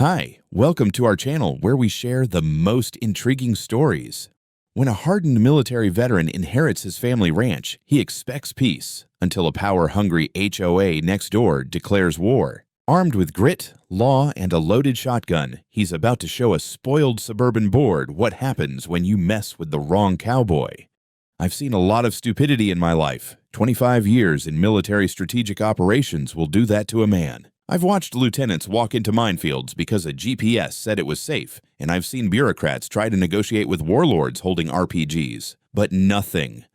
Hi, welcome to our channel where we share the most intriguing stories. When a hardened military veteran inherits his family ranch, he expects peace until a power-hungry HOA next door declares war. Armed with grit, law, and a loaded shotgun, he's about to show a spoiled suburban board what happens when you mess with the wrong cowboy. I've seen a lot of stupidity in my life. 25 years in military strategic operations will do that to a man. I've watched lieutenants walk into minefields because a GPS said it was safe, and I've seen bureaucrats try to negotiate with warlords holding RPGs. But nothing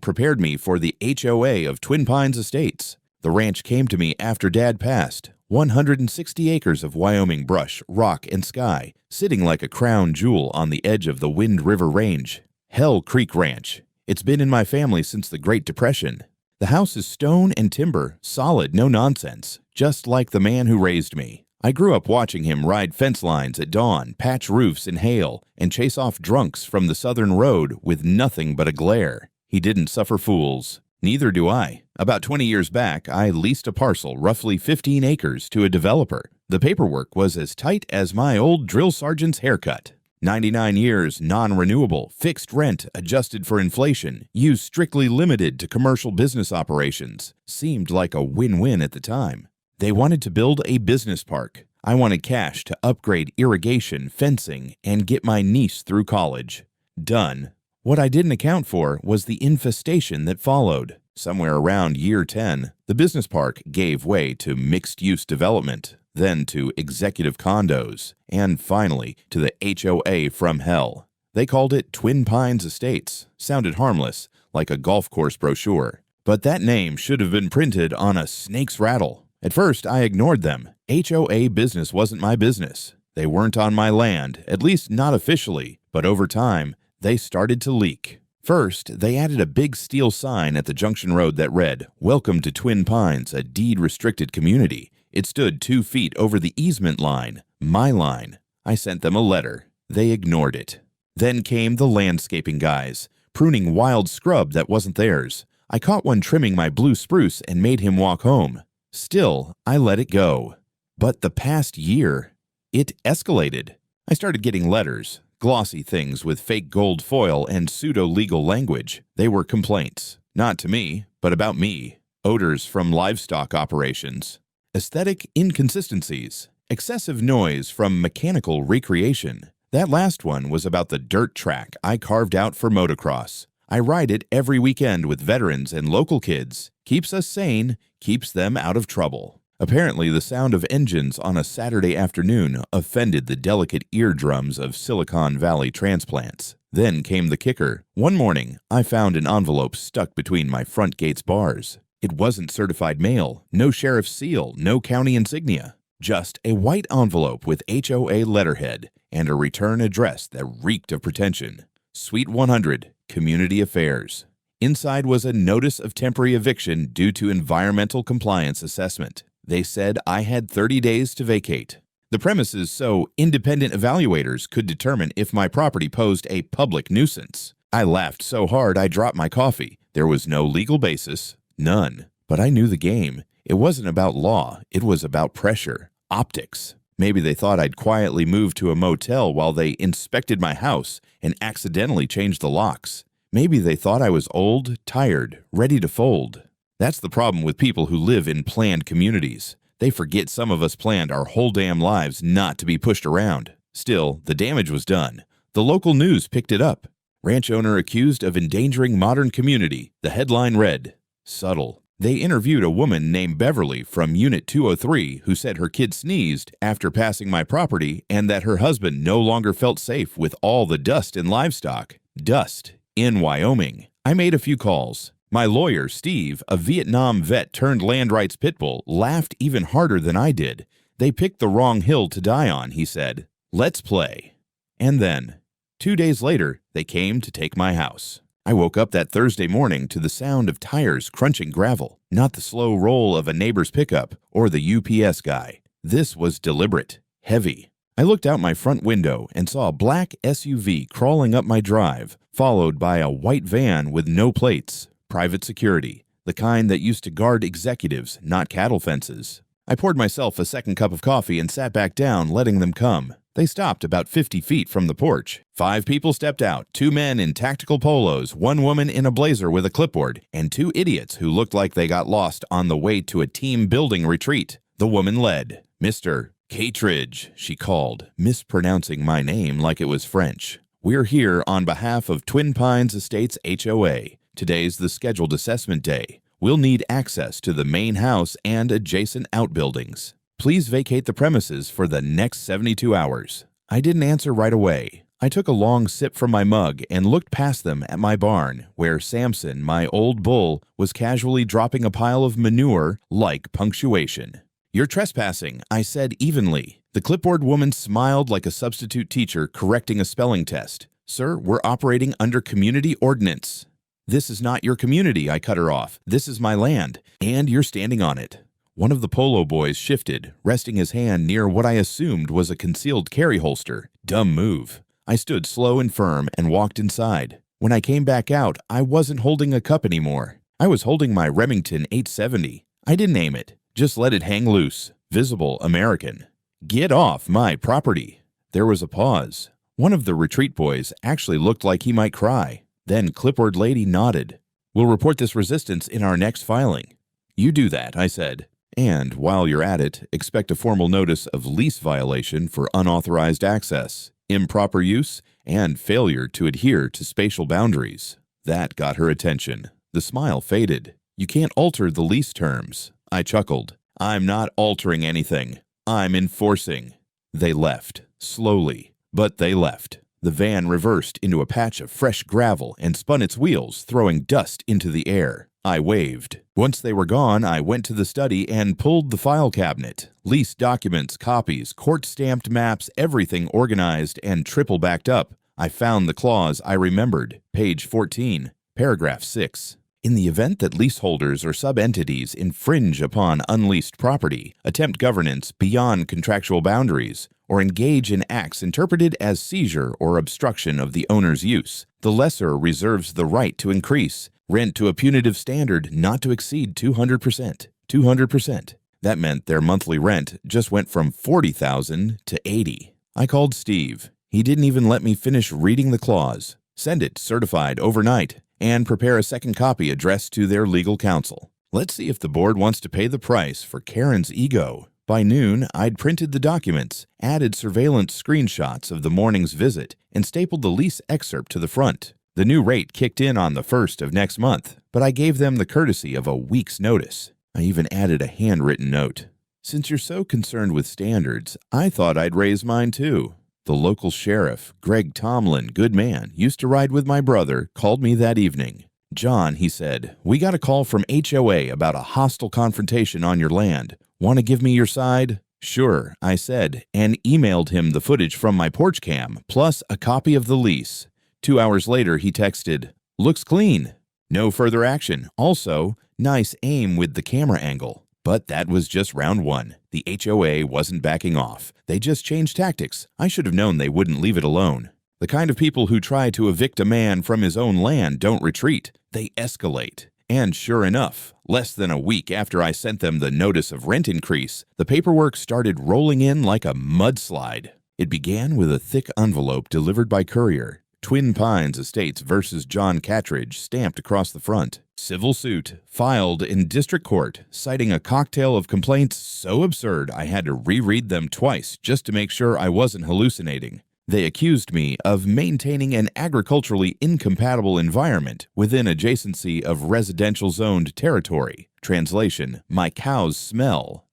prepared me for the HOA of Twin Pines Estates. The ranch came to me after Dad passed. 160 acres of Wyoming brush, rock, and sky, sitting like a crown jewel on the edge of the Wind River Range. Hell Creek Ranch. It's been in my family since the Great Depression. The house is stone and timber, solid, no nonsense, just like the man who raised me. I grew up watching him ride fence lines at dawn, patch roofs in hail, and chase off drunks from the southern road with nothing but a glare. He didn't suffer fools. Neither do I. About 20 years back, I leased a parcel, roughly 15 acres, to a developer. The paperwork was as tight as my old drill sergeant's haircut. 99 years, non-renewable, fixed rent, adjusted for inflation, used strictly limited to commercial business operations. Seemed like a win-win at the time. They wanted to build a business park. I wanted cash to upgrade irrigation, fencing, and get my niece through college. Done. What I didn't account for was the infestation that followed. Somewhere around year 10, the business park gave way to mixed-use development, then to executive condos, and finally to the HOA from hell. They called it Twin Pines Estates. Sounded harmless, like a golf course brochure. But that name should have been printed on a snake's rattle. At first, I ignored them. HOA business wasn't my business. They weren't on my land, at least not officially, but over time, they started to leak. First, they added a big steel sign at the junction road that read, "Welcome to Twin Pines, a deed-restricted community." It stood 2 feet over the easement line, my line. I sent them a letter. They ignored it. Then came the landscaping guys, pruning wild scrub that wasn't theirs. I caught one trimming my blue spruce and made him walk home. Still, I let it go. But the past year, it escalated. I started getting letters, glossy things with fake gold foil and pseudo-legal language. They were complaints, not to me, but about me. Odors from livestock operations. Aesthetic inconsistencies. Excessive noise from mechanical recreation. That last one was about the dirt track I carved out for motocross. I ride it every weekend with veterans and local kids. Keeps us sane, keeps them out of trouble. Apparently, the sound of engines on a Saturday afternoon offended the delicate eardrums of Silicon Valley transplants. Then came the kicker. One morning, I found an envelope stuck between my front gate's bars. It wasn't certified mail, no sheriff's seal, no county insignia. Just a white envelope with HOA letterhead and a return address that reeked of pretension. Suite 100, Community Affairs. Inside was a notice of temporary eviction due to environmental compliance assessment. They said I had 30 days to vacate. The premises so independent evaluators could determine if my property posed a public nuisance. I laughed so hard I dropped my coffee. There was no legal basis. None. But I knew the game. It wasn't about law. It was about pressure. Optics. Maybe they thought I'd quietly moved to a motel while they inspected my house and accidentally changed the locks. Maybe they thought I was old, tired, ready to fold. That's the problem with people who live in planned communities. They forget some of us planned our whole damn lives not to be pushed around. Still, the damage was done. The local news picked it up. Ranch owner accused of endangering modern community. The headline read, "Subtle." They interviewed a woman named Beverly from Unit 203 who said her kid sneezed after passing my property and that her husband no longer felt safe with all the dust and livestock. Dust in Wyoming. I made a few calls. My lawyer, Steve, a Vietnam vet turned land rights pitbull, laughed even harder than I did. They picked the wrong hill to die on, he said. Let's play. And then, 2 days later, they came to take my house. I woke up that Thursday morning to the sound of tires crunching gravel, not the slow roll of a neighbor's pickup or the UPS guy. This was deliberate, heavy. I looked out my front window and saw a black SUV crawling up my drive, followed by a white van with no plates, private security, the kind that used to guard executives, not cattle fences. I poured myself a second cup of coffee and sat back down, letting them come. They stopped about 50 feet from the porch. 5 people stepped out, 2 men in tactical polos, 1 woman in a blazer with a clipboard, and 2 idiots who looked like they got lost on the way to a team building retreat. The woman led. Mr. Catridge, she called, mispronouncing my name like it was French. We're here on behalf of Twin Pines Estates HOA. Today's the scheduled assessment day. We'll need access to the main house and adjacent outbuildings. Please vacate the premises for the next 72 hours. I didn't answer right away. I took a long sip from my mug and looked past them at my barn, where Samson, my old bull, was casually dropping a pile of manure like punctuation. You're trespassing, I said evenly. The clipboard woman smiled like a substitute teacher correcting a spelling test. Sir, we're operating under community ordinance. This is not your community, I cut her off. This is my land, and you're standing on it. One of the polo boys shifted, resting his hand near what I assumed was a concealed carry holster. Dumb move. I stood slow and firm and walked inside. When I came back out, I wasn't holding a cup anymore. I was holding my Remington 870. I didn't aim it. Just let it hang loose. Visible American. Get off my property. There was a pause. One of the retreat boys actually looked like he might cry. Then clipboard lady nodded. We'll report this resistance in our next filing. You do that, I said. And while you're at it, expect a formal notice of lease violation for unauthorized access, improper use, and failure to adhere to spatial boundaries. That got her attention. The smile faded. You can't alter the lease terms. I chuckled. I'm not altering anything. I'm enforcing. They left, slowly, but they left. The van reversed into a patch of fresh gravel and spun its wheels, throwing dust into the air. I waved. Once they were gone, I went to the study and pulled the file cabinet. Lease documents, copies, court-stamped maps, everything organized and triple backed up. I found the clause I remembered, page 14, paragraph 6. In the event that leaseholders or sub-entities infringe upon unleased property, attempt governance beyond contractual boundaries, or engage in acts interpreted as seizure or obstruction of the owner's use, the lessor reserves the right to increase rent to a punitive standard not to exceed 200%. 200%. That meant their monthly rent just went from $40,000 to $80,000. I called Steve. He didn't even let me finish reading the clause. Send it certified overnight and prepare a second copy addressed to their legal counsel. Let's see if the board wants to pay the price for Karen's ego. By noon, I'd printed the documents, added surveillance screenshots of the morning's visit, and stapled the lease excerpt to the front. The new rate kicked in on the 1st of next month, but I gave them the courtesy of a week's notice. I even added a handwritten note. Since you're so concerned with standards, I thought I'd raise mine too. The local sheriff, Greg Tomlin, good man, used to ride with my brother, called me that evening. John, he said, we got a call from HOA about a hostile confrontation on your land. Want to give me your side? Sure, I said, and emailed him the footage from my porch cam, plus a copy of the lease. 2 hours later, he texted, looks clean. No further action. Also, nice aim with the camera angle. But that was just round 1. The HOA wasn't backing off. They just changed tactics. I should have known they wouldn't leave it alone. The kind of people who try to evict a man from his own land don't retreat. They escalate. And sure enough, less than a week after I sent them the notice of rent increase, the paperwork started rolling in like a mudslide. It began with a thick envelope delivered by courier. Twin Pines Estates versus John Catridge stamped across the front. Civil suit filed in district court, citing a cocktail of complaints so absurd I had to reread them twice just to make sure I wasn't hallucinating. They accused me of maintaining an agriculturally incompatible environment within adjacency of residential zoned territory. Translation, my cows smell.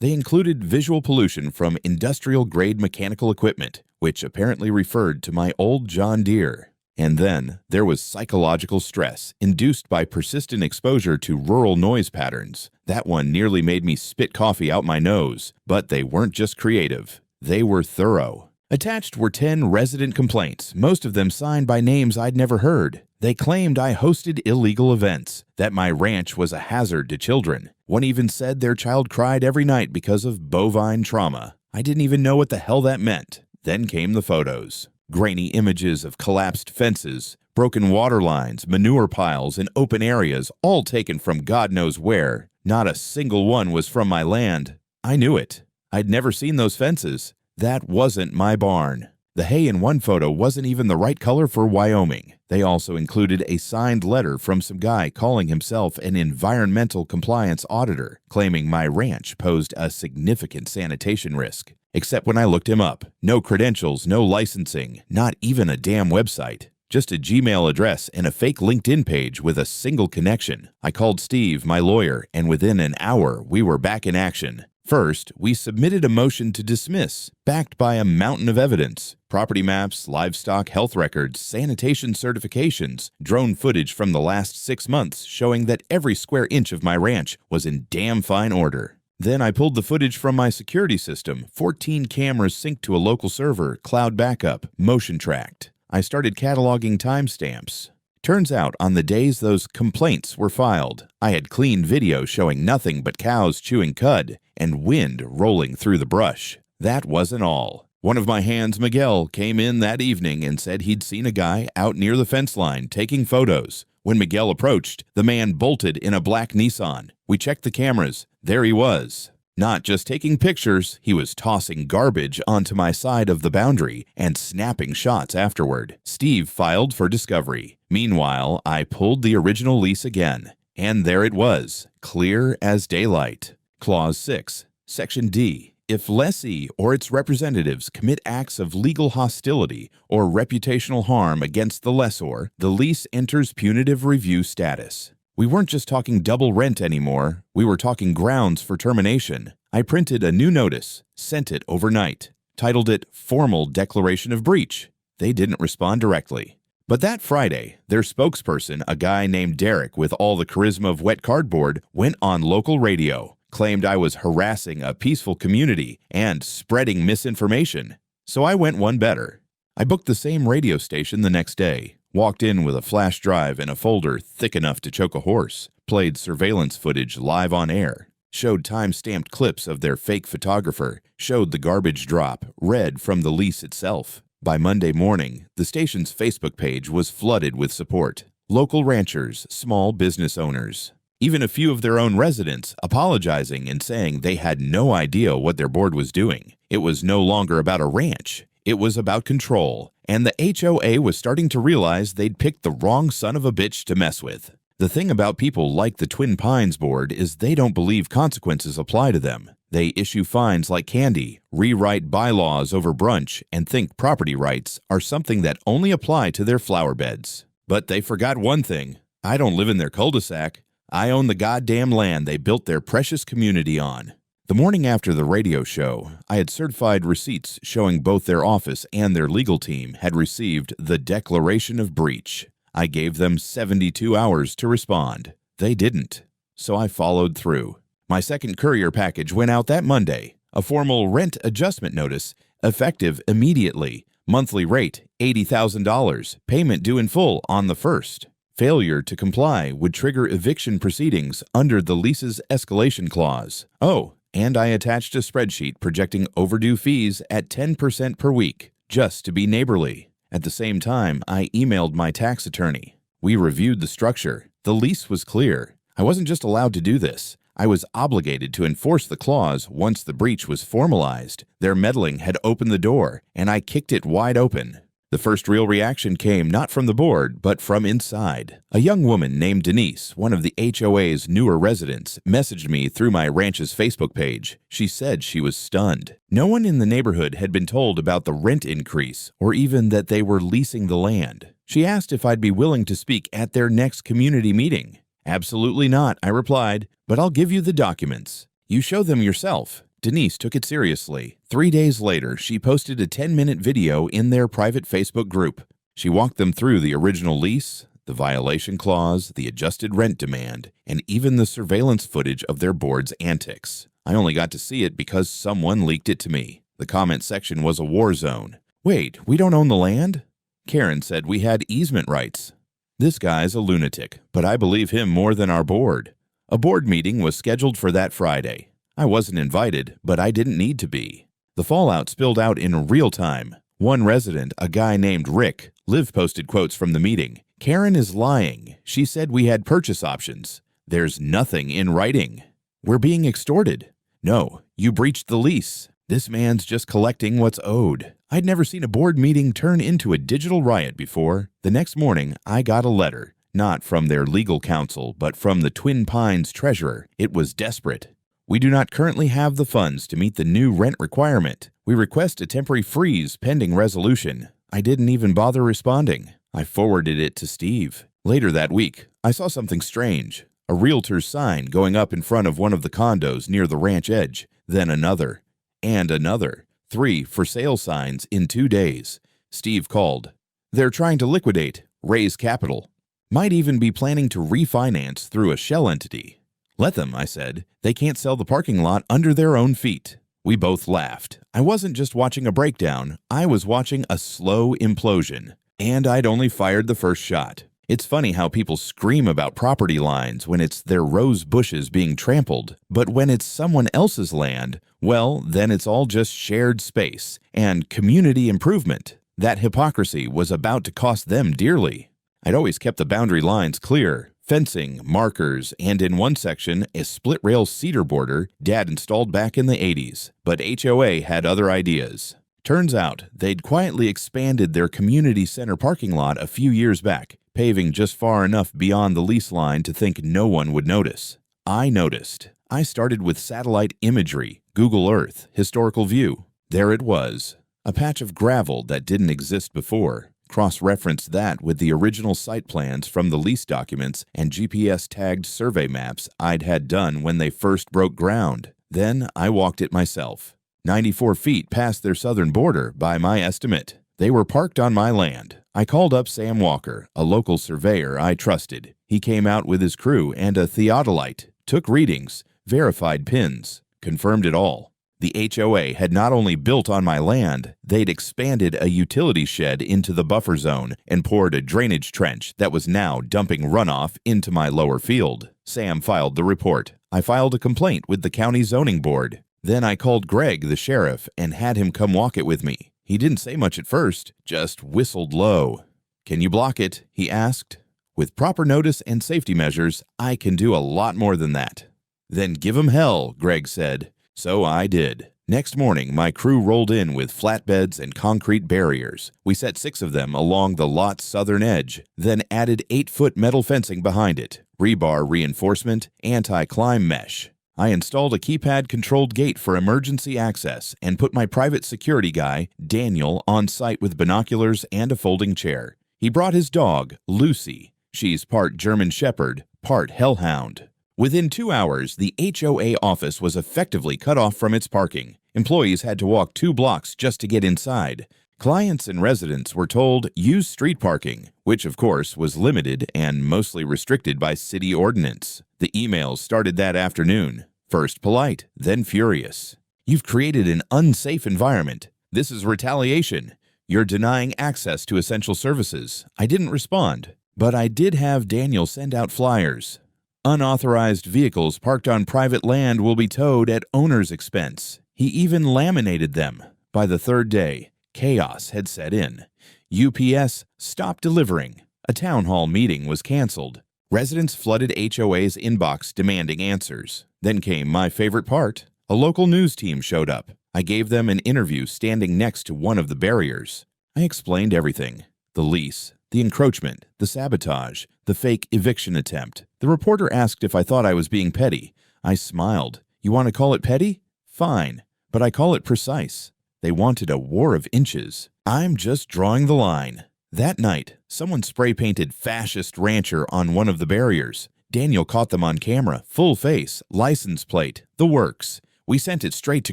They included visual pollution from industrial-grade mechanical equipment, which apparently referred to my old John Deere. And then there was psychological stress induced by persistent exposure to rural noise patterns. That one nearly made me spit coffee out my nose, but they weren't just creative. They were thorough. Attached were 10 resident complaints, most of them signed by names I'd never heard. They claimed I hosted illegal events, that my ranch was a hazard to children. One even said their child cried every night because of bovine trauma. I didn't even know what the hell that meant. Then came the photos. Grainy images of collapsed fences, broken water lines, manure piles, and open areas, all taken from God knows where. Not a single one was from my land. I knew it. I'd never seen those fences. That wasn't my barn. The hay in one photo wasn't even the right color for Wyoming. They also included a signed letter from some guy calling himself an environmental compliance auditor, claiming my ranch posed a significant sanitation risk. Except when I looked him up. No credentials, no licensing, not even a damn website. Just a Gmail address and a fake LinkedIn page with a single connection. I called Steve, my lawyer, and within an hour, we were back in action. First, we submitted a motion to dismiss, backed by a mountain of evidence. Property maps, livestock health records, sanitation certifications, drone footage from the last 6 months showing that every square inch of my ranch was in damn fine order. Then I pulled the footage from my security system, 14 cameras synced to a local server, cloud backup, motion tracked. I started cataloging timestamps. Turns out, on the days those complaints were filed, I had clean video showing nothing but cows chewing cud and wind rolling through the brush. That wasn't all. One of my hands, Miguel, came in that evening and said he'd seen a guy out near the fence line taking photos. When Miguel approached, the man bolted in a black Nissan. We checked the cameras. There he was. Not just taking pictures, he was tossing garbage onto my side of the boundary and snapping shots afterward. Steve filed for discovery. Meanwhile, I pulled the original lease again. And there it was, clear as daylight. Clause 6, Section D. If lessee or its representatives commit acts of legal hostility or reputational harm against the lessor, the lease enters punitive review status. We weren't just talking double rent anymore, we were talking grounds for termination. I printed a new notice, sent it overnight, titled it Formal Declaration of Breach. They didn't respond directly. But that Friday, their spokesperson, a guy named Derek with all the charisma of wet cardboard, went on local radio, claimed I was harassing a peaceful community and spreading misinformation. So I went one better. I booked the same radio station the next day. Walked in with a flash drive and a folder thick enough to choke a horse, played surveillance footage live on air, showed time-stamped clips of their fake photographer, showed the garbage drop, read from the lease itself. By Monday morning, the station's Facebook page was flooded with support. Local ranchers, small business owners, even a few of their own residents apologizing and saying they had no idea what their board was doing. It was no longer about a ranch. It was about control, and the HOA was starting to realize they'd picked the wrong son of a bitch to mess with. The thing about people like the Twin Pines board is they don't believe consequences apply to them. They issue fines like candy, rewrite bylaws over brunch, and think property rights are something that only apply to their flower beds. But they forgot one thing. I don't live in their cul-de-sac. I own the goddamn land they built their precious community on. The morning after the radio show, I had certified receipts showing both their office and their legal team had received the Declaration of Breach. I gave them 72 hours to respond. They didn't, so I followed through. My second courier package went out that Monday, a formal rent adjustment notice, effective immediately, monthly rate $80,000, payment due in full on the 1st. Failure to comply would trigger eviction proceedings under the lease's escalation clause. Oh, and I attached a spreadsheet projecting overdue fees at 10% per week, just to be neighborly. At the same time, I emailed my tax attorney. We reviewed the structure. The lease was clear. I wasn't just allowed to do this. I was obligated to enforce the clause once the breach was formalized. Their meddling had opened the door, and I kicked it wide open. The first real reaction came not from the board, but from inside. A young woman named Denise, one of the HOA's newer residents, messaged me through my ranch's Facebook page. She said she was stunned. No one in the neighborhood had been told about the rent increase, or even that they were leasing the land. She asked if I'd be willing to speak at their next community meeting. Absolutely not, I replied, but I'll give you the documents. You show them yourself. Denise took it seriously. 3 days later, she posted a 10-minute video in their private Facebook group. She walked them through the original lease, the violation clause, the adjusted rent demand, and even the surveillance footage of their board's antics. I only got to see it because someone leaked it to me. The comment section was a war zone. Wait, we don't own the land? Karen said we had easement rights. This guy's a lunatic, but I believe him more than our board. A board meeting was scheduled for that Friday. I wasn't invited, but I didn't need to be. The fallout spilled out in real time. One resident, a guy named Rick, Liv posted quotes from the meeting. Karen is lying. She said we had purchase options. There's nothing in writing. We're being extorted. No, you breached the lease. This man's just collecting what's owed. I'd never seen a board meeting turn into a digital riot before. The next morning, I got a letter, not from their legal counsel, but from the Twin Pines treasurer. It was desperate. We do not currently have the funds to meet the new rent requirement. We request a temporary freeze pending resolution. I didn't even bother responding. I forwarded it to Steve. Later that week, I saw something strange. A realtor's sign going up in front of one of the condos near the ranch edge, then another. And another. 3 for sale signs in 2 days. Steve called. They're trying to liquidate, raise capital. Might even be planning to refinance through a shell entity. Let them, I said. They can't sell the parking lot under their own feet. We both laughed. I wasn't just watching a breakdown, I was watching a slow implosion. And I'd only fired the first shot. It's funny how people scream about property lines when it's their rose bushes being trampled, but when it's someone else's land, well, then it's all just shared space and community improvement. That hypocrisy was about to cost them dearly. I'd always kept the boundary lines clear, fencing, markers, and in one section, a split-rail cedar border Dad installed back in the 80s, but HOA had other ideas. Turns out, they'd quietly expanded their community center parking lot a few years back, paving just far enough beyond the lease line to think no one would notice. I noticed. I started with satellite imagery, Google Earth, historical view. There it was. A patch of gravel that didn't exist before. Cross-referenced that with the original site plans from the lease documents and GPS-tagged survey maps I'd had done when they first broke ground. Then I walked it myself. 94 feet past their southern border, by my estimate. They were parked on my land. I called up Sam Walker, a local surveyor I trusted. He came out with his crew and a theodolite, took readings, verified pins, confirmed it all. The HOA had not only built on my land, they'd expanded a utility shed into the buffer zone and poured a drainage trench that was now dumping runoff into my lower field. Sam filed the report. I filed a complaint with the county zoning board. Then I called Greg, the sheriff, and had him come walk it with me. He didn't say much at first, just whistled low. "Can you block it?" he asked. "With proper notice and safety measures, I can do a lot more than that." "Then give 'em hell," Greg said. So I did. Next morning, my crew rolled in with flatbeds and concrete barriers. We set 6 of them along the lot's southern edge, then added 8-foot metal fencing behind it, rebar reinforcement, anti-climb mesh. I installed a keypad-controlled gate for emergency access and put my private security guy, Daniel, on site with binoculars and a folding chair. He brought his dog, Lucy. She's part German Shepherd, part Hellhound. Within 2 hours, the HOA office was effectively cut off from its parking. Employees had to walk 2 blocks just to get inside. Clients and residents were told, use street parking, which of course was limited and mostly restricted by city ordinance. The emails started that afternoon. First polite, then furious. "You've created an unsafe environment. This is retaliation. You're denying access to essential services." I didn't respond, but I did have Daniel send out flyers. Unauthorized vehicles parked on private land will be towed at owner's expense. He even laminated them. By the 3rd day, chaos had set in. UPS stopped delivering. A town hall meeting was canceled. Residents flooded HOA's inbox demanding answers. Then came my favorite part. A local news team showed up. I gave them an interview standing next to one of the barriers. I explained everything. The lease, the encroachment, the sabotage, the fake eviction attempt. The reporter asked if I thought I was being petty. I smiled. "You want to call it petty? Fine, but I call it precise." They wanted a war of inches. I'm just drawing the line. That night, someone spray-painted fascist rancher on one of the barriers. Daniel caught them on camera, full face, license plate, the works. We sent it straight to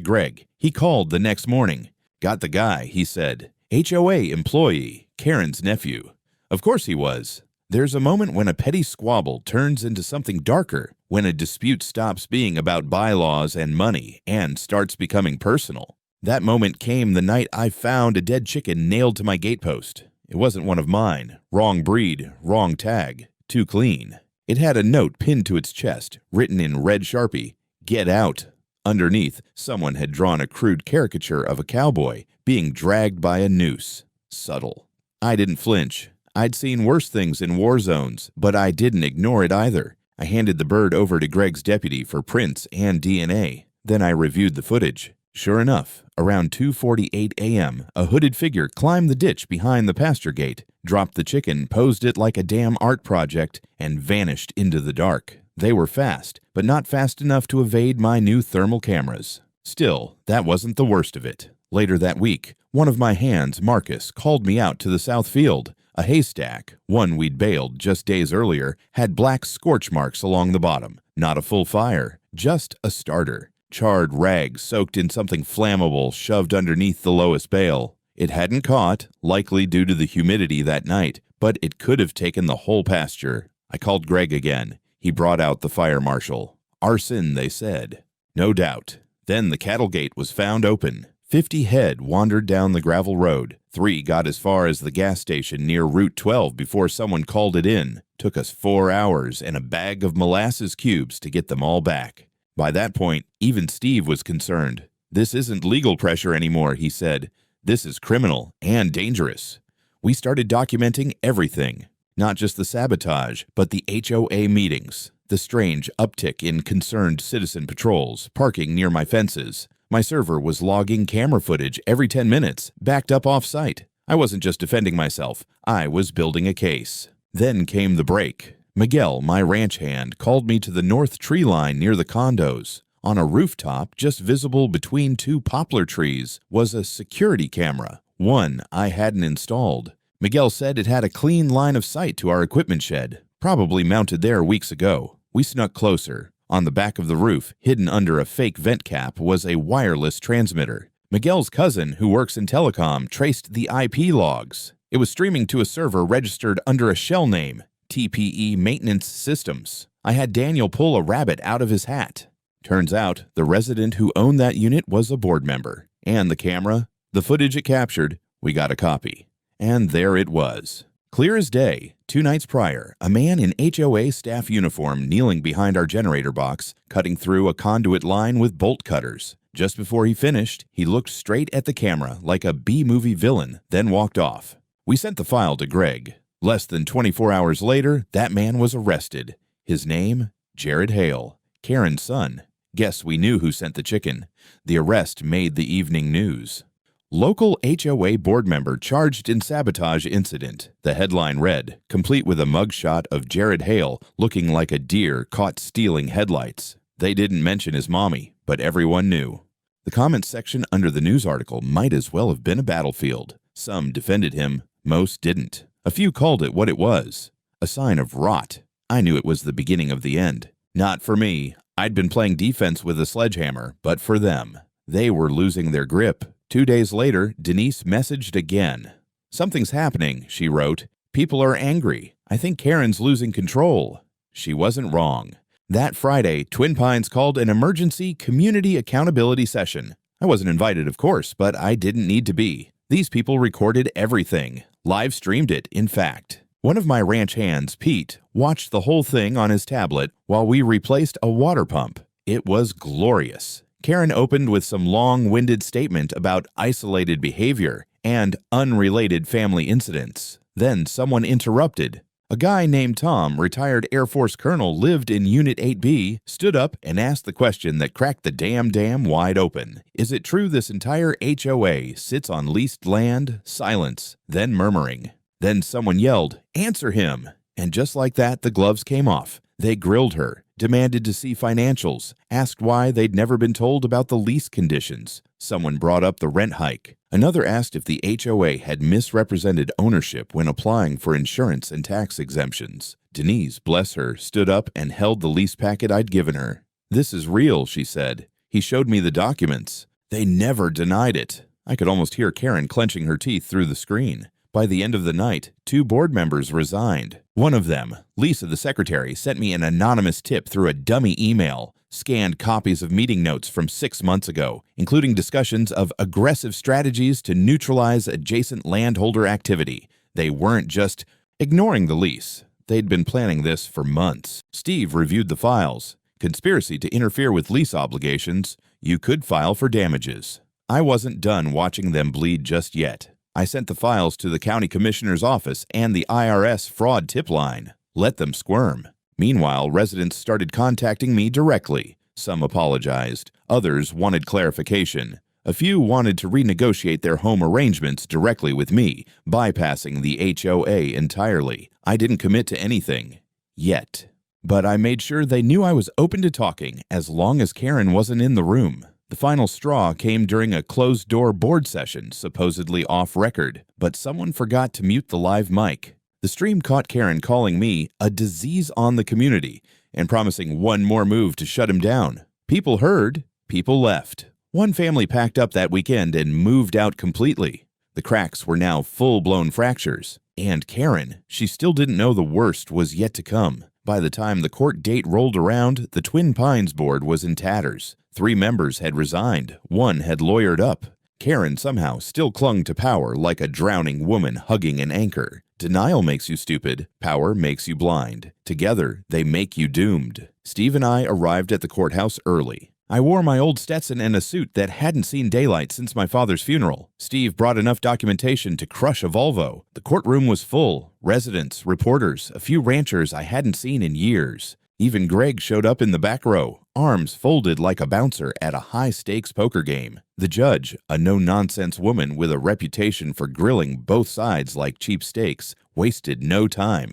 Greg. He called the next morning. "Got the guy," he said. "HOA employee, Karen's nephew." Of course he was. There's a moment when a petty squabble turns into something darker, when a dispute stops being about bylaws and money and starts becoming personal. That moment came the night I found a dead chicken nailed to my gatepost. It wasn't one of mine. Wrong breed, wrong tag, too clean. It had a note pinned to its chest, written in red Sharpie, "Get out." Underneath, someone had drawn a crude caricature of a cowboy being dragged by a noose. Subtle. I didn't flinch. I'd seen worse things in war zones, but I didn't ignore it either. I handed the bird over to Greg's deputy for prints and DNA. Then I reviewed the footage. Sure enough, around 2:48 a.m., a hooded figure climbed the ditch behind the pasture gate, dropped the chicken, posed it like a damn art project, and vanished into the dark. They were fast, but not fast enough to evade my new thermal cameras. Still, that wasn't the worst of it. Later that week, one of my hands, Marcus, called me out to the south field. A haystack, one we'd baled just days earlier, had black scorch marks along the bottom. Not a full fire, just a starter. Charred rags soaked in something flammable shoved underneath the lowest bale. It hadn't caught, likely due to the humidity that night, but it could have taken the whole pasture. I called Greg again. He brought out the fire marshal. Arson, they said. No doubt. Then the cattle gate was found open. 50 head wandered down the gravel road. 3 got as far as the gas station near Route 12 before someone called it in. Took us 4 hours and a bag of molasses cubes to get them all back. By that point, even Steve was concerned. This isn't legal pressure anymore, he said. This is criminal and dangerous. We started documenting everything. Not just the sabotage, but the HOA meetings. The strange uptick in concerned citizen patrols, parking near my fences. My server was logging camera footage every 10 minutes, backed up off-site. I wasn't just defending myself, I was building a case. Then came the break. Miguel, my ranch hand, called me to the north tree line near the condos. On a rooftop, just visible between 2 poplar trees, was a security camera, one I hadn't installed. Miguel said it had a clean line of sight to our equipment shed, probably mounted there weeks ago. We snuck closer. On the back of the roof, hidden under a fake vent cap, was a wireless transmitter. Miguel's cousin, who works in telecom, traced the IP logs. It was streaming to a server registered under a shell name, TPE Maintenance Systems. I had Daniel pull a rabbit out of his hat. Turns out, the resident who owned that unit was a board member. And the camera, the footage it captured, we got a copy. And there it was. Clear as day, 2 nights prior, a man in HOA staff uniform kneeling behind our generator box, cutting through a conduit line with bolt cutters. Just before he finished, he looked straight at the camera like a B-movie villain, then walked off. We sent the file to Greg. Less than 24 hours later, that man was arrested. His name? Jared Hale, Karen's son. Guess we knew who sent the chicken. The arrest made the evening news. Local HOA board member charged in sabotage incident. The headline read, complete with a mugshot of Jared Hale looking like a deer caught stealing headlights. They didn't mention his mommy, but everyone knew. The comments section under the news article might as well have been a battlefield. Some defended him, most didn't. A few called it what it was, a sign of rot. I knew it was the beginning of the end. Not for me. I'd been playing defense with a sledgehammer, but for them. They were losing their grip. 2 days later, Denise messaged again. Something's happening, she wrote. People are angry. I think Karen's losing control. She wasn't wrong. That Friday, Twin Pines called an emergency community accountability session. I wasn't invited, of course, but I didn't need to be. These people recorded everything. Live streamed it, in fact. One of my ranch hands, Pete, watched the whole thing on his tablet while we replaced a water pump. It was glorious. Karen opened with some long-winded statement about isolated behavior and unrelated family incidents. Then someone interrupted. A guy named Tom, retired Air Force colonel, lived in Unit 8B, stood up and asked the question that cracked the dam wide open. Is it true this entire HOA sits on leased land? Silence, then murmuring. Then someone yelled, "Answer him!" And just like that, the gloves came off. They grilled her, demanded to see financials, asked why they'd never been told about the lease conditions. Someone brought up the rent hike. Another asked if the HOA had misrepresented ownership when applying for insurance and tax exemptions. Denise, bless her, stood up and held the lease packet I'd given her. "This is real," she said. He showed me the documents. They never denied it. I could almost hear Karen clenching her teeth through the screen. By the end of the night, 2 board members resigned. One of them, Lisa the secretary, sent me an anonymous tip through a dummy email, scanned copies of meeting notes from 6 months ago, including discussions of aggressive strategies to neutralize adjacent landholder activity. They weren't just ignoring the lease. They'd been planning this for months. Steve reviewed the files. Conspiracy to interfere with lease obligations. You could file for damages. I wasn't done watching them bleed just yet. I sent the files to the county commissioner's office and the IRS fraud tip line. Let them squirm. Meanwhile, residents started contacting me directly. Some apologized. Others wanted clarification. A few wanted to renegotiate their home arrangements directly with me, bypassing the HOA entirely. I didn't commit to anything. Yet. But I made sure they knew I was open to talking as long as Karen wasn't in the room. The final straw came during a closed-door board session, supposedly off-record, but someone forgot to mute the live mic. The stream caught Karen calling me a disease on the community and promising one more move to shut him down. People heard, people left. One family packed up that weekend and moved out completely. The cracks were now full-blown fractures. And Karen, she still didn't know the worst was yet to come. By the time the court date rolled around, the Twin Pines board was in tatters. 3 members had resigned. 1 had lawyered up. Karen somehow still clung to power like a drowning woman hugging an anchor. Denial makes you stupid. Power makes you blind. Together, they make you doomed. Steve and I arrived at the courthouse early. I wore my old Stetson and a suit that hadn't seen daylight since my father's funeral. Steve brought enough documentation to crush a Volvo. The courtroom was full. Residents, reporters, a few ranchers I hadn't seen in years. Even Greg showed up in the back row, arms folded like a bouncer at a high-stakes poker game. The judge, a no-nonsense woman with a reputation for grilling both sides like cheap steaks, wasted no time.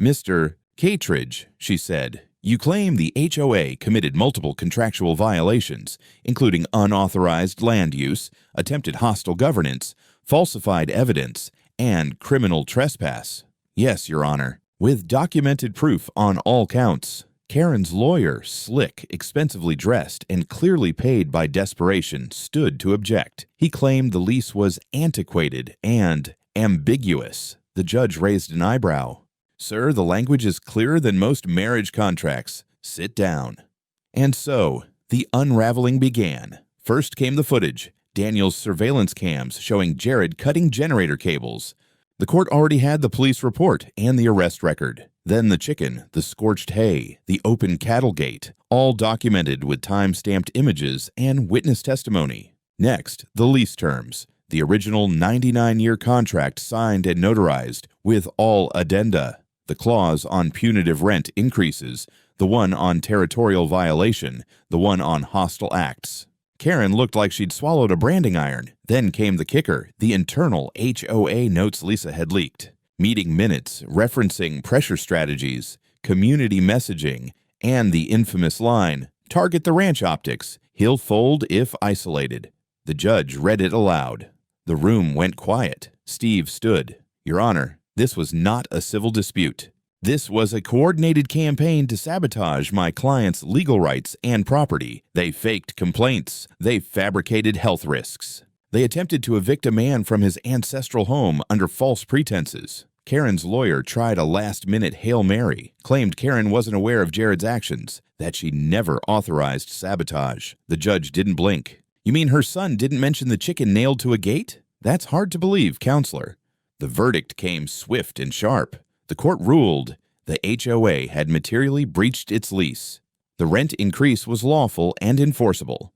"Mr. Catridge," she said, "you claim the HOA committed multiple contractual violations, including unauthorized land use, attempted hostile governance, falsified evidence, and criminal trespass." "Yes, Your Honor." With documented proof on all counts. Karen's lawyer, slick, expensively dressed, and clearly paid by desperation, stood to object. He claimed the lease was antiquated and ambiguous. The judge raised an eyebrow. "Sir, the language is clearer than most marriage contracts. Sit down." And so, the unraveling began. First came the footage, Daniel's surveillance cams showing Jared cutting generator cables. The court already had the police report and the arrest record. Then the chicken, the scorched hay, the open cattle gate, all documented with time-stamped images and witness testimony. Next, the lease terms, the original 99-year contract signed and notarized with all addenda, the clause on punitive rent increases, the one on territorial violation, the one on hostile acts. Karen looked like she'd swallowed a branding iron. Then came the kicker, the internal HOA notes Lisa had leaked. Meeting minutes referencing pressure strategies, community messaging, and the infamous line, "Target the ranch optics. He'll fold if isolated." The judge read it aloud. The room went quiet. Steve stood. "Your Honor, this was not a civil dispute. This was a coordinated campaign to sabotage my client's legal rights and property. They faked complaints. They fabricated health risks. They attempted to evict a man from his ancestral home under false pretenses." Karen's lawyer tried a last-minute Hail Mary, claimed Karen wasn't aware of Jared's actions, that she never authorized sabotage. The judge didn't blink. "You mean her son didn't mention the chicken nailed to a gate? That's hard to believe, counselor." The verdict came swift and sharp. The court ruled the HOA had materially breached its lease. The rent increase was lawful and enforceable.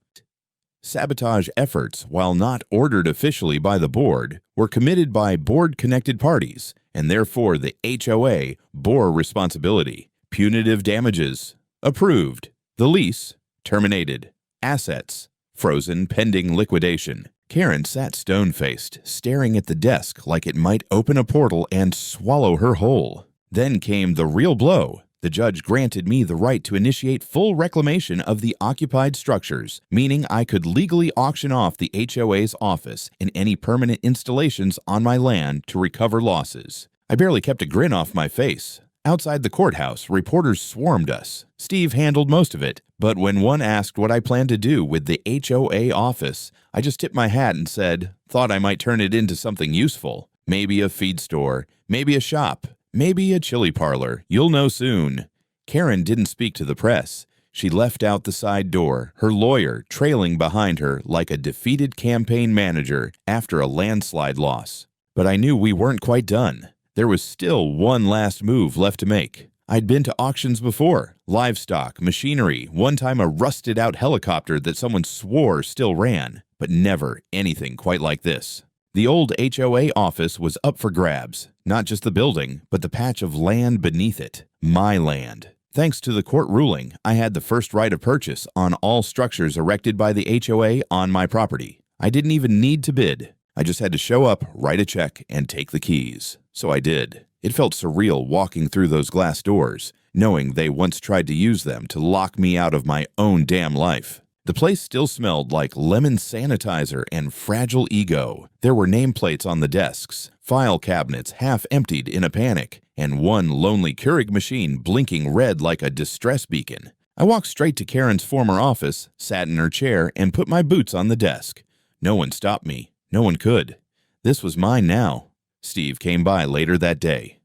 Sabotage efforts, while not ordered officially by the board, were committed by board-connected parties, and therefore the HOA bore responsibility. Punitive damages approved. The lease terminated. Assets frozen pending liquidation. Karen sat stone-faced, staring at the desk like it might open a portal and swallow her whole. Then came the real blow. The judge granted me the right to initiate full reclamation of the occupied structures, meaning I could legally auction off the HOA's office and any permanent installations on my land to recover losses. I barely kept a grin off my face. Outside the courthouse, reporters swarmed us. Steve handled most of it, but when one asked what I planned to do with the HOA office, I just tipped my hat and said, thought I might turn it into something useful. Maybe a feed store, maybe a shop, maybe a chili parlor. You'll know soon. Karen didn't speak to the press. She left out the side door, her lawyer trailing behind her like a defeated campaign manager after a landslide loss. But I knew we weren't quite done. There was still one last move left to make. I'd been to auctions before. Livestock, machinery, one time a rusted-out helicopter that someone swore still ran, but never anything quite like this. The old HOA office was up for grabs. Not just the building, but the patch of land beneath it. My land. Thanks to the court ruling, I had the first right of purchase on all structures erected by the HOA on my property. I didn't even need to bid. I just had to show up, write a check, and take the keys. So I did. It felt surreal walking through those glass doors, knowing they once tried to use them to lock me out of my own damn life. The place still smelled like lemon sanitizer and fragile ego. There were nameplates on the desks, file cabinets half emptied in a panic, and one lonely Keurig machine blinking red like a distress beacon. I walked straight to Karen's former office, sat in her chair, and put my boots on the desk. No one stopped me. No one could. This was mine now. Steve came by later that day.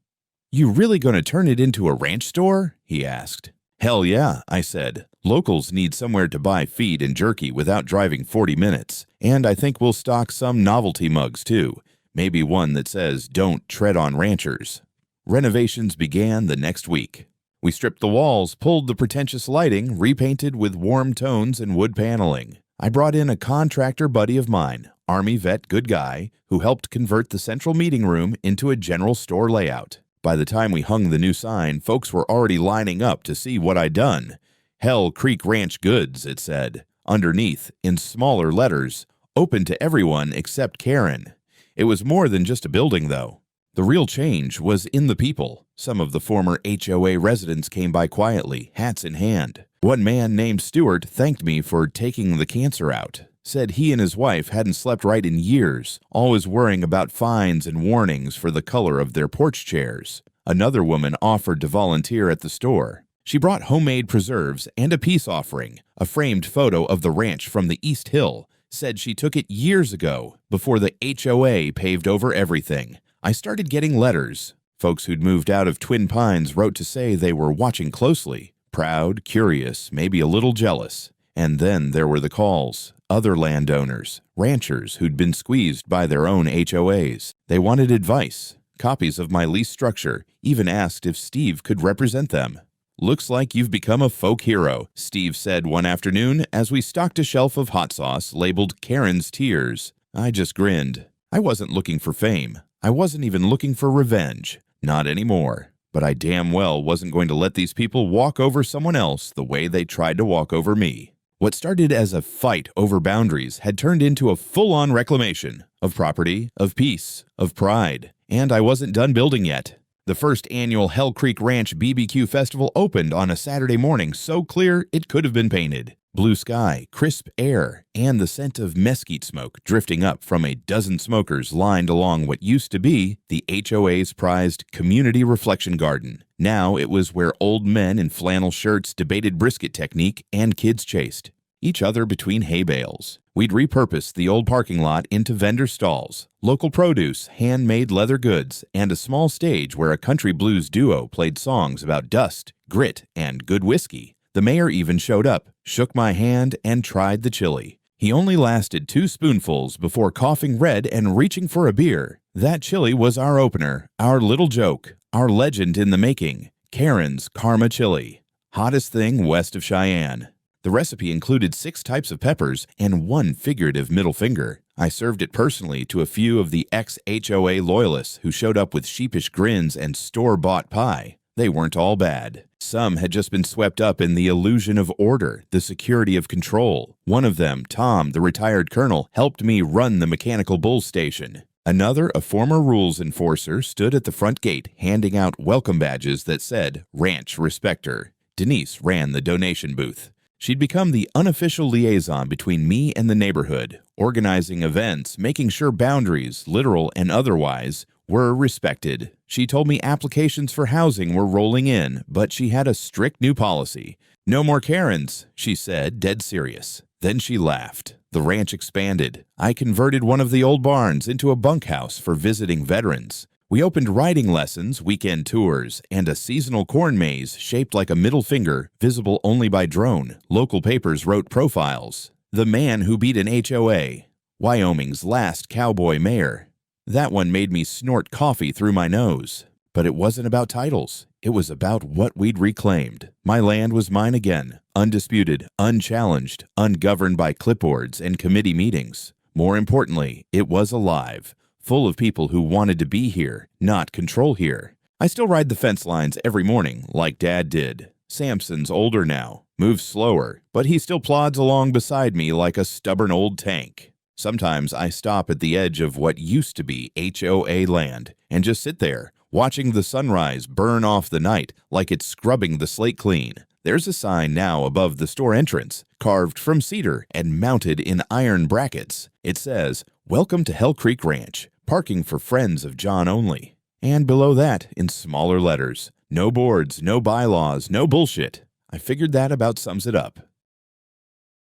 "You really going to turn it into a ranch store?" he asked. "Hell yeah," I said. "Locals need somewhere to buy feed and jerky without driving 40 minutes. And I think we'll stock some novelty mugs too. Maybe one that says, 'Don't tread on ranchers.'" Renovations began the next week. We stripped the walls, pulled the pretentious lighting, repainted with warm tones and wood paneling. I brought in a contractor buddy of mine, Army vet good guy, who helped convert the central meeting room into a general store layout. By the time we hung the new sign, folks were already lining up to see what I'd done. Hell Creek Ranch Goods, it said. Underneath, in smaller letters, open to everyone except Karen. It was more than just a building, though. The real change was in the people. Some of the former HOA residents came by quietly, hats in hand. One man named Stewart thanked me for taking the cancer out. Said he and his wife hadn't slept right in years, always worrying about fines and warnings for the color of their porch chairs. Another woman offered to volunteer at the store. She brought homemade preserves and a peace offering, a framed photo of the ranch from the East Hill. Said she took it years ago, before the HOA paved over everything. I started getting letters. Folks who'd moved out of Twin Pines wrote to say they were watching closely, proud, curious, maybe a little jealous. And then there were the calls. Other landowners, ranchers who'd been squeezed by their own HOAs. They wanted advice, copies of my lease structure, even asked if Steve could represent them. "Looks like you've become a folk hero," Steve said one afternoon as we stocked a shelf of hot sauce labeled Karen's Tears. I just grinned. I wasn't looking for fame. I wasn't even looking for revenge. Not anymore. But I damn well wasn't going to let these people walk over someone else the way they tried to walk over me. What started as a fight over boundaries had turned into a full-on reclamation of property, of peace, of pride. And I wasn't done building yet. The first annual Hell Creek Ranch BBQ Festival opened on a Saturday morning so clear it could have been painted. Blue sky, crisp air, and the scent of mesquite smoke drifting up from a dozen smokers lined along what used to be the HOA's prized community reflection garden. Now it was where old men in flannel shirts debated brisket technique and kids chased each other between hay bales. We'd repurposed the old parking lot into vendor stalls, local produce, handmade leather goods, and a small stage where a country blues duo played songs about dust, grit, and good whiskey. The mayor even showed up, shook my hand, and tried the chili. He only lasted 2 spoonfuls before coughing red and reaching for a beer. That chili was our opener, our little joke, our legend in the making, Karen's Karma Chili. Hottest thing west of Cheyenne. The recipe included 6 types of peppers and 1 figurative middle finger. I served it personally to a few of the ex-HOA loyalists who showed up with sheepish grins and store-bought pie. They weren't all bad. Some had just been swept up in the illusion of order, the security of control. One of them, Tom, the retired colonel, helped me run the mechanical bull station. Another, a former rules enforcer, stood at the front gate handing out welcome badges that said, "Ranch Respecter." Denise ran the donation booth. She'd become the unofficial liaison between me and the neighborhood, organizing events, making sure boundaries, literal and otherwise, were respected. She told me applications for housing were rolling in, but she had a strict new policy. "No more Karens," she said, dead serious. Then she laughed. The ranch expanded. I converted one of the old barns into a bunkhouse for visiting veterans. We opened riding lessons, weekend tours, and a seasonal corn maze shaped like a middle finger, visible only by drone. Local papers wrote profiles. The man who beat an HOA. Wyoming's last cowboy mayor. That one made me snort coffee through my nose. But it wasn't about titles. It was about what we'd reclaimed. My land was mine again, undisputed, unchallenged, ungoverned by clipboards and committee meetings. More importantly, it was alive. Full of people who wanted to be here, not control here. I still ride the fence lines every morning, like Dad did. Samson's older now, moves slower, but he still plods along beside me like a stubborn old tank. Sometimes I stop at the edge of what used to be HOA land and just sit there, watching the sunrise burn off the night like it's scrubbing the slate clean. There's a sign now above the store entrance, carved from cedar and mounted in iron brackets. It says, "Welcome to Hell Creek Ranch, parking for friends of John only." And below that, in smaller letters, "No boards, no bylaws, no bullshit." I figured that about sums it up.